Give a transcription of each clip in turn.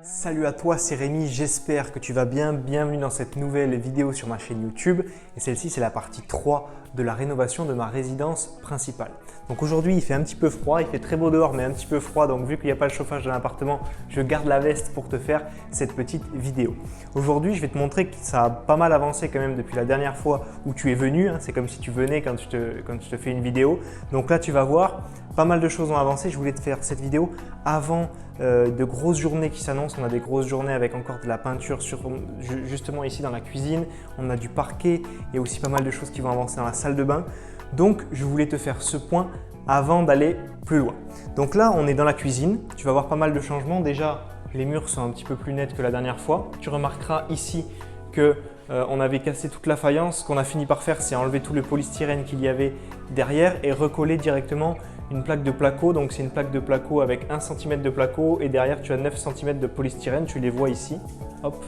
Salut à toi, c'est Rémi, j'espère que tu vas bien. Bienvenue dans cette nouvelle vidéo sur ma chaîne YouTube. Et celle-ci, c'est la partie 3 de la rénovation de ma résidence principale. Donc aujourd'hui, il fait un petit peu froid, il fait très beau dehors, mais un petit peu froid. Donc vu qu'il n'y a pas le chauffage dans l'appartement, je garde la veste pour te faire cette petite vidéo. Aujourd'hui, je vais te montrer que ça a pas mal avancé quand même depuis la dernière fois où tu es venu. C'est comme si tu venais quand je te fais une vidéo. Donc là, tu vas voir, pas mal de choses ont avancé. Je voulais te faire cette vidéo avant de grosses journées qui s'annoncent. On a des grosses journées avec encore de la peinture justement ici dans la cuisine. On a du parquet. Il y a aussi pas mal de choses qui vont avancer dans la salle de bain. Donc, je voulais te faire ce point avant d'aller plus loin. Donc là, on est dans la cuisine. Tu vas voir pas mal de changements. Déjà, les murs sont un petit peu plus nets que la dernière fois. Tu remarqueras ici que on avait cassé toute la faïence. Ce qu'on a fini par faire, c'est enlever tout le polystyrène qu'il y avait derrière et recoller directement une plaque de placo. Donc c'est une plaque de placo avec 1 cm de placo et derrière tu as 9 cm de polystyrène, tu les vois ici. Hop.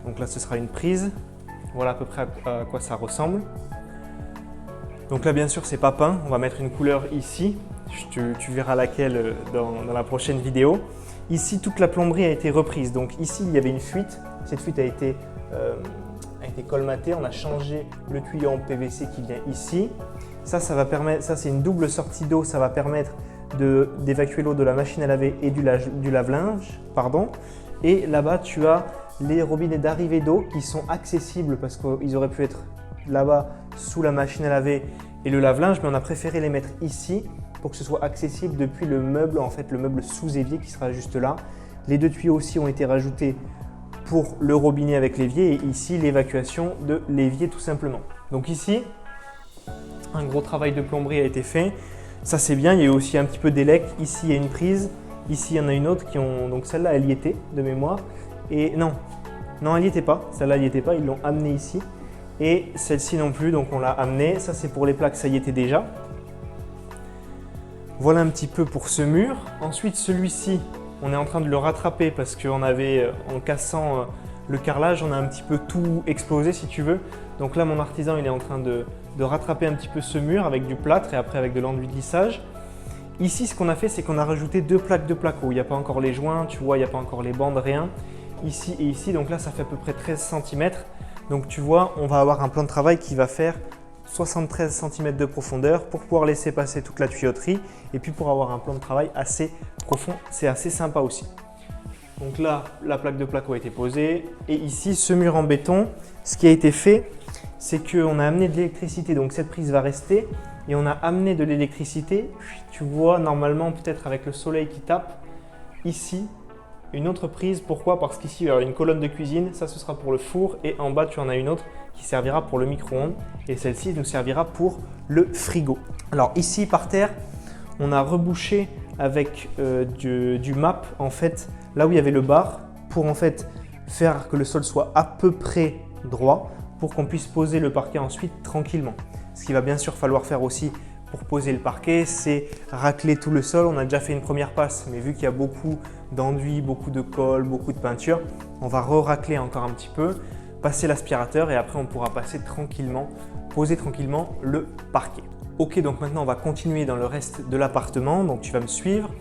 Donc là ce sera une prise. Voilà à peu près à quoi ça ressemble. Donc là bien sûr c'est pas peint, on va mettre une couleur ici. Tu verras laquelle dans la prochaine vidéo. Ici toute la plomberie a été reprise. Donc ici il y avait une fuite. Cette fuite a été colmatée. On a changé le tuyau en PVC qui vient ici. Ça c'est une double sortie d'eau, ça va permettre d'évacuer l'eau de la machine à laver et du lave-linge. Et là-bas, tu as les robinets d'arrivée d'eau qui sont accessibles parce qu'ils auraient pu être là-bas sous la machine à laver et le lave-linge, mais on a préféré les mettre ici pour que ce soit accessible depuis le meuble, le meuble sous évier qui sera juste là. Les deux tuyaux aussi ont été rajoutés pour le robinet avec l'évier et ici l'évacuation de l'évier tout simplement. Donc ici, un gros travail de plomberie a été fait. Ça c'est bien, il y a eu aussi un petit peu d'élec. Ici il y a une prise, ici il y en a une autre donc celle-là elle y était de mémoire. Et non elle n'y était pas, celle-là elle n'y était pas, ils l'ont amenée ici. Et celle-ci non plus, donc on l'a amenée. Ça c'est pour les plaques, ça y était déjà. Voilà un petit peu pour ce mur. Ensuite celui-ci, on est en train de le rattraper parce qu'en cassant le carrelage, on a un petit peu tout explosé si tu veux. Donc là mon artisan il est en train de rattraper un petit peu ce mur avec du plâtre et après avec de l'enduit de lissage. Ici ce qu'on a fait c'est qu'on a rajouté 2 plaques de placo. Il n'y a pas encore les joints, tu vois, il n'y a pas encore les bandes, rien. Ici et ici, donc là ça fait à peu près 13 cm. Donc tu vois, on va avoir un plan de travail qui va faire 73 cm de profondeur pour pouvoir laisser passer toute la tuyauterie et puis pour avoir un plan de travail assez profond, c'est assez sympa aussi. Donc là, la plaque de placo a été posée et ici, ce mur en béton, ce qui a été fait, c'est qu'on a amené de l'électricité, donc cette prise va rester et on a amené de l'électricité, tu vois normalement peut-être avec le soleil qui tape, ici une autre prise. Pourquoi? Parce qu'ici il y aura une colonne de cuisine, ça ce sera pour le four et en bas tu en as une autre qui servira pour le micro-ondes et celle-ci nous servira pour le frigo. Alors ici par terre, on a rebouché avec du MAP en fait, là où il y avait le bar pour en fait faire que le sol soit à peu près droit pour qu'on puisse poser le parquet ensuite tranquillement. Ce qu'il va bien sûr falloir faire aussi pour poser le parquet, c'est racler tout le sol. On a déjà fait une première passe, mais vu qu'il y a beaucoup d'enduit, beaucoup de colle, beaucoup de peinture, on va re-racler encore un petit peu, passer l'aspirateur et après on pourra poser tranquillement le parquet. Ok, donc maintenant on va continuer dans le reste de l'appartement, donc tu vas me suivre.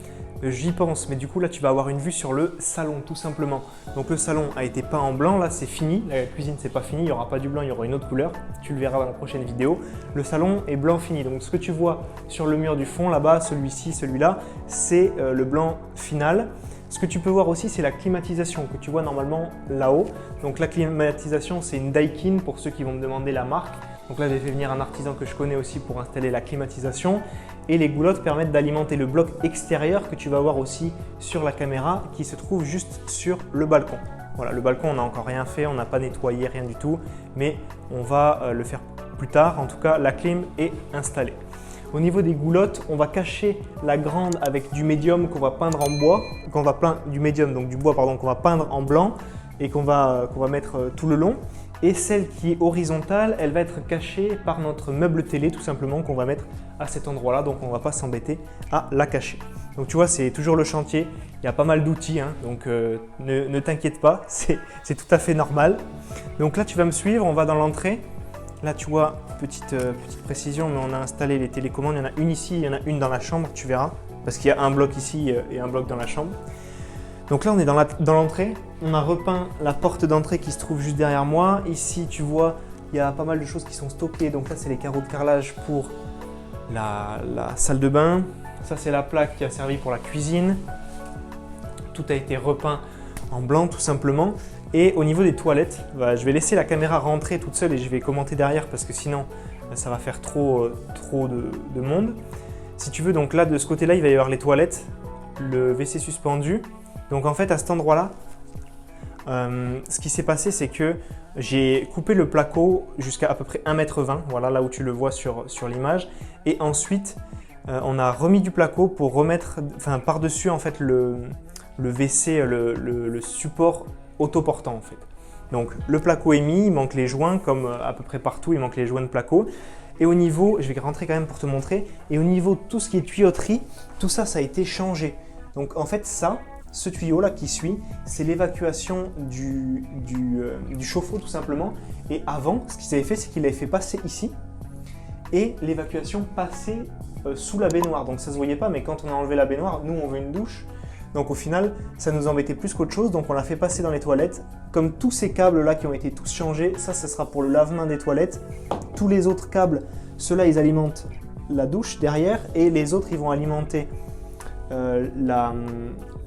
J'y pense, mais du coup là tu vas avoir une vue sur le salon tout simplement. Donc le salon a été peint en blanc, là c'est fini. La cuisine c'est pas fini, il n'y aura pas du blanc, il y aura une autre couleur. Tu le verras dans la prochaine vidéo. Le salon est blanc fini. Donc ce que tu vois sur le mur du fond là-bas, celui-ci, celui-là, c'est le blanc final. Ce que tu peux voir aussi, c'est la climatisation que tu vois normalement là-haut. Donc la climatisation, c'est une Daikin pour ceux qui vont me demander la marque. Donc là, j'ai fait venir un artisan que je connais aussi pour installer la climatisation. Et les goulottes permettent d'alimenter le bloc extérieur que tu vas voir aussi sur la caméra qui se trouve juste sur le balcon. Voilà, le balcon, on n'a encore rien fait, on n'a pas nettoyé, rien du tout. Mais on va le faire plus tard. En tout cas, la clim est installée. Au niveau des goulottes, on va cacher la grande avec du médium qu'on va peindre en bois, qu'on va peindre en blanc et qu'on va mettre tout le long. Et celle qui est horizontale, elle va être cachée par notre meuble télé tout simplement qu'on va mettre à cet endroit-là. Donc on ne va pas s'embêter à la cacher. Donc tu vois, c'est toujours le chantier. Il y a pas mal d'outils, donc ne t'inquiète pas, c'est tout à fait normal. Donc là, tu vas me suivre, on va dans l'entrée. Là, tu vois, petite précision, mais on a installé les télécommandes. Il y en a une ici, il y en a une dans la chambre, tu verras. Parce qu'il y a un bloc ici et un bloc dans la chambre. Donc là, on est dans l'entrée. On a repeint la porte d'entrée qui se trouve juste derrière moi. Ici, tu vois, il y a pas mal de choses qui sont stockées. Donc là, c'est les carreaux de carrelage pour la salle de bain. Ça, c'est la plaque qui a servi pour la cuisine. Tout a été repeint en blanc, tout simplement. Et au niveau des toilettes, je vais laisser la caméra rentrer toute seule et je vais commenter derrière parce que sinon, ça va faire trop de monde. Si tu veux, donc là, de ce côté-là, il va y avoir les toilettes, le WC suspendu. Donc en fait, à cet endroit-là, ce qui s'est passé, c'est que j'ai coupé le placo jusqu'à à peu près 1,20 m, voilà là où tu le vois sur l'image. Et ensuite, on a remis du placo pour remettre, par-dessus en fait le WC, le support autoportant en fait. Donc le placo est mis, il manque les joints comme à peu près partout, il manque les joints de placo. Et au niveau, je vais rentrer quand même pour te montrer, et au niveau de tout ce qui est tuyauterie, tout ça, ça a été changé. Donc en fait ce tuyau là qui suit, c'est l'évacuation du chauffe-eau tout simplement. Et avant, ce qu'ils avaient fait, c'est qu'ils l'avaient fait passer ici et l'évacuation passait sous la baignoire. Donc ça ne se voyait pas, mais quand on a enlevé la baignoire, nous on veut une douche. Donc au final, ça nous embêtait plus qu'autre chose, donc on l'a fait passer dans les toilettes. Comme tous ces câbles là qui ont été tous changés, ça sera pour le lave-main des toilettes. Tous les autres câbles, ceux-là ils alimentent la douche derrière et les autres ils vont alimenter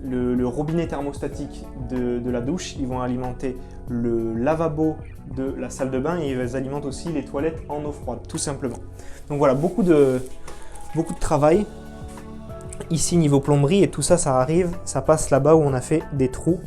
le robinet thermostatique de la douche, ils vont alimenter le lavabo de la salle de bain et ils alimentent aussi les toilettes en eau froide, tout simplement. Donc voilà, beaucoup de travail. Ici, niveau plomberie, et tout ça, ça arrive, ça passe là-bas où on a fait des trous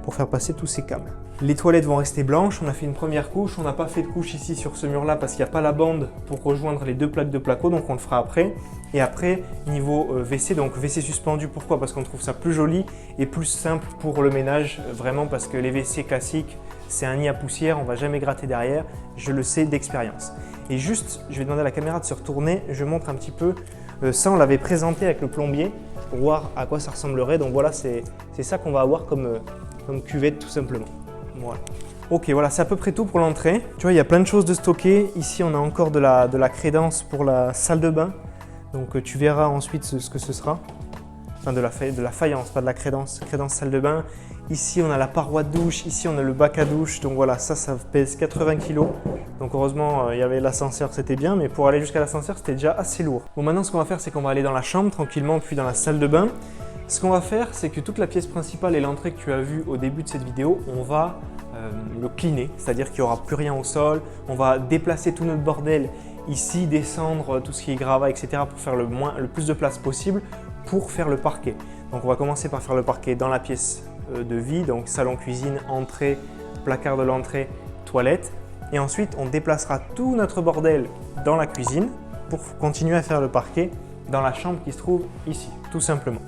pour faire passer tous ces câbles. Les toilettes vont rester blanches, on a fait une première couche, on n'a pas fait de couche ici sur ce mur-là parce qu'il n'y a pas la bande pour rejoindre les deux plaques de placo, donc on le fera après. Et après, niveau WC, donc WC suspendu, pourquoi? Parce qu'on trouve ça plus joli et plus simple pour le ménage, vraiment parce que les WC classiques, c'est un nid à poussière, on ne va jamais gratter derrière, je le sais d'expérience. Et juste, je vais demander à la caméra de se retourner, je montre un petit peu, ça on l'avait présenté avec le plombier pour voir à quoi ça ressemblerait, donc voilà, c'est ça qu'on va avoir comme cuvette tout simplement. Voilà. Ok, voilà, c'est à peu près tout pour l'entrée. Tu vois, il y a plein de choses de stocker. Ici, on a encore de la crédence pour la salle de bain. Donc, tu verras ensuite ce que ce sera. Enfin, de la faïence, pas de la crédence. Crédence salle de bain. Ici, on a la paroi de douche. Ici, on a le bac à douche. Donc voilà, ça pèse 80 kg. Donc heureusement, il y avait l'ascenseur, c'était bien. Mais pour aller jusqu'à l'ascenseur, c'était déjà assez lourd. Bon, maintenant, ce qu'on va faire, c'est qu'on va aller dans la chambre tranquillement, puis dans la salle de bain. Ce qu'on va faire, c'est que toute la pièce principale et l'entrée que tu as vue au début de cette vidéo, on va le cleaner, c'est-à-dire qu'il n'y aura plus rien au sol. On va déplacer tout notre bordel ici, descendre tout ce qui est gravat, etc. pour faire le plus de place possible pour faire le parquet. Donc on va commencer par faire le parquet dans la pièce de vie, donc salon, cuisine, entrée, placard de l'entrée, toilette. Et ensuite, on déplacera tout notre bordel dans la cuisine pour continuer à faire le parquet dans la chambre qui se trouve ici, tout simplement.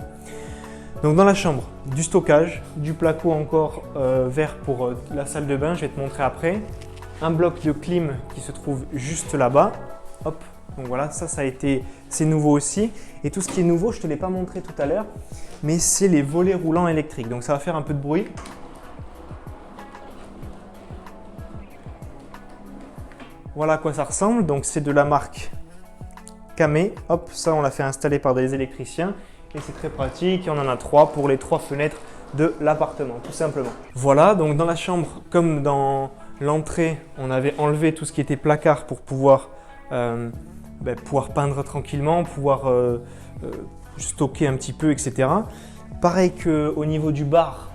Donc dans la chambre, du stockage, du placo encore vert pour la salle de bain, je vais te montrer après. Un bloc de clim qui se trouve juste là-bas. Hop, donc voilà, c'est nouveau aussi. Et tout ce qui est nouveau, je ne te l'ai pas montré tout à l'heure, mais c'est les volets roulants électriques. Donc ça va faire un peu de bruit. Voilà à quoi ça ressemble. Donc c'est de la marque Camé. Hop, ça on l'a fait installer par des électriciens. Et c'est très pratique, on en a 3 pour les 3 fenêtres de l'appartement, tout simplement. Voilà, donc dans la chambre, comme dans l'entrée, on avait enlevé tout ce qui était placard pour pouvoir peindre tranquillement, pouvoir stocker un petit peu, etc. Pareil qu'au niveau du bar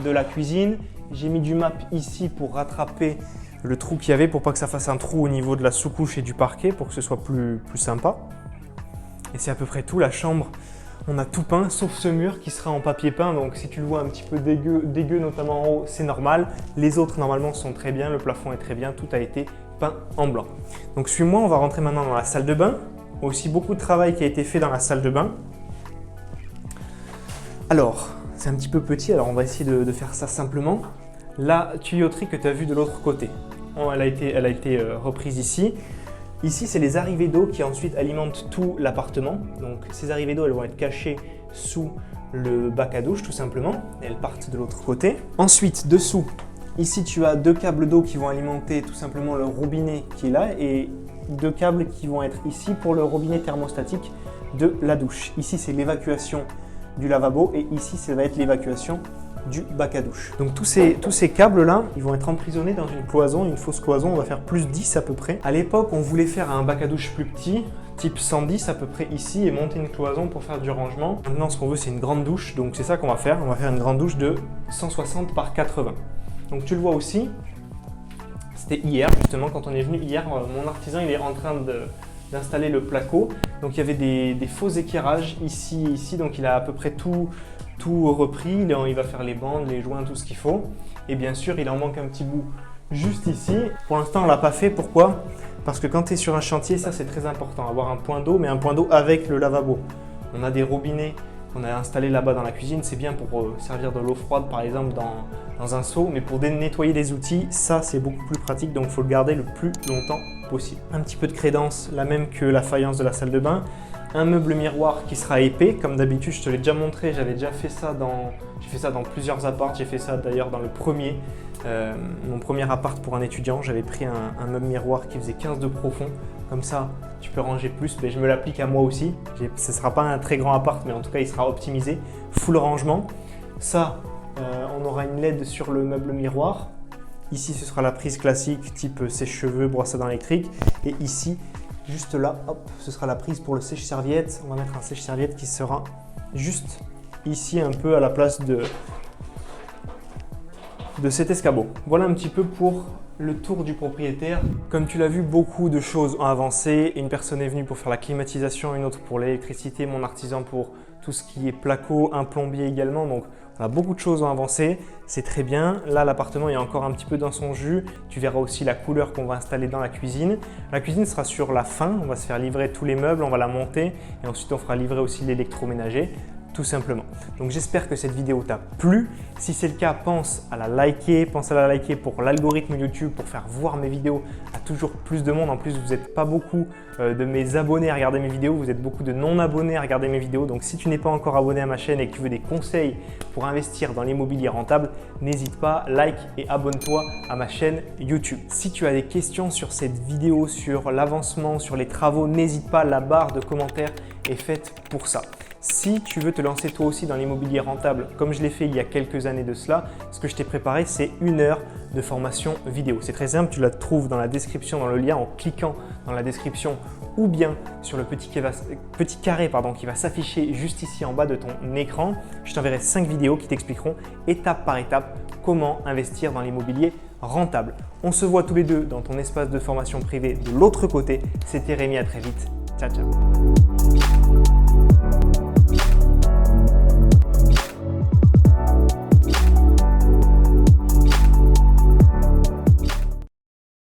de la cuisine, j'ai mis du map ici pour rattraper le trou qu'il y avait, pour pas que ça fasse un trou au niveau de la sous-couche et du parquet, pour que ce soit plus sympa. Et c'est à peu près tout, la chambre. On a tout peint, sauf ce mur qui sera en papier peint, donc si tu le vois un petit peu dégueu notamment en haut, c'est normal. Les autres normalement sont très bien, le plafond est très bien, tout a été peint en blanc. Donc suis-moi, on va rentrer maintenant dans la salle de bain. Aussi beaucoup de travail qui a été fait dans la salle de bain. Alors, c'est un petit peu petit, alors on va essayer de faire ça simplement. La tuyauterie que tu as vue de l'autre côté, elle a été reprise ici. Ici, c'est les arrivées d'eau qui ensuite alimentent tout l'appartement. Donc, ces arrivées d'eau, elles vont être cachées sous le bac à douche, tout simplement. Et elles partent de l'autre côté. Ensuite, dessous, ici, tu as 2 câbles d'eau qui vont alimenter tout simplement le robinet qui est là et 2 câbles qui vont être ici pour le robinet thermostatique de la douche. Ici, c'est l'évacuation du lavabo et ici, ça va être l'évacuation du bac à douche. Donc tous ces câbles-là, ils vont être emprisonnés dans une cloison, une fausse cloison, on va faire plus 10 à peu près. À l'époque, on voulait faire un bac à douche plus petit, type 110 à peu près ici et monter une cloison pour faire du rangement. Maintenant, ce qu'on veut, c'est une grande douche, donc c'est ça qu'on va faire. On va faire une grande douche de 160 par 80. Donc tu le vois aussi, c'était hier justement, quand on est venu hier, mon artisan il est en train d'installer le placo. Donc il y avait des faux éclairages ici et ici, donc il a à peu près tout repris. Il va faire les bandes, les joints, tout ce qu'il faut. Et bien sûr, il en manque un petit bout juste ici. Pour l'instant, on ne l'a pas fait. Pourquoi? Parce que quand tu es sur un chantier, ça c'est très important, avoir un point d'eau, mais un point d'eau avec le lavabo. On a des robinets qu'on a installés là-bas dans la cuisine. C'est bien pour servir de l'eau froide, par exemple, dans un seau. Mais pour nettoyer les outils, ça c'est beaucoup plus pratique. Donc il faut le garder le plus longtemps possible. Un petit peu de crédence, la même que la faïence de la salle de bain. Un meuble miroir qui sera épais, comme d'habitude, je te l'ai déjà montré, j'avais déjà fait ça j'ai fait ça dans plusieurs apparts, j'ai fait ça d'ailleurs dans le premier, mon premier appart pour un étudiant, j'avais pris un meuble miroir qui faisait 15 de profond, comme ça tu peux ranger plus, mais je me l'applique à moi aussi, ce ne sera pas un très grand appart, mais en tout cas il sera optimisé, full rangement. Ça, on aura une LED sur le meuble miroir, ici ce sera la prise classique type sèche-cheveux, brosse à dents électrique, et ici, juste là, hop, ce sera la prise pour le sèche-serviette. On va mettre un sèche-serviette qui sera juste ici, un peu à la place de cet escabeau. Voilà un petit peu pour le tour du propriétaire. Comme tu l'as vu, beaucoup de choses ont avancé. Une personne est venue pour faire la climatisation, une autre pour l'électricité, mon artisan pour tout ce qui est placo, un plombier également. Donc, voilà, beaucoup de choses ont avancé, c'est très bien. Là, l'appartement est encore un petit peu dans son jus. Tu verras aussi la couleur qu'on va installer dans la cuisine. La cuisine sera sur la fin, on va se faire livrer tous les meubles, on va la monter et ensuite on fera livrer aussi l'électroménager, tout simplement. Donc j'espère que cette vidéo t'a plu. Si c'est le cas, pense à la liker, pour l'algorithme YouTube, pour faire voir mes vidéos à toujours plus de monde. En plus, vous n'êtes pas beaucoup de mes abonnés à regarder mes vidéos, vous êtes beaucoup de non-abonnés à regarder mes vidéos. Donc si tu n'es pas encore abonné à ma chaîne et que tu veux des conseils pour investir dans l'immobilier rentable, n'hésite pas, like et abonne-toi à ma chaîne YouTube. Si tu as des questions sur cette vidéo, sur l'avancement, sur les travaux, n'hésite pas, la barre de commentaires est faite pour ça. Si tu veux te lancer toi aussi dans l'immobilier rentable, comme je l'ai fait il y a quelques années de cela, ce que je t'ai préparé, c'est 1 heure de formation vidéo. C'est très simple, tu la trouves dans la description, dans le lien, en cliquant dans la description ou bien sur le petit carré qui va s'afficher juste ici en bas de ton écran. Je t'enverrai 5 vidéos qui t'expliqueront étape par étape comment investir dans l'immobilier rentable. On se voit tous les deux dans ton espace de formation privée de l'autre côté. C'était Rémi, à très vite. Ciao, ciao.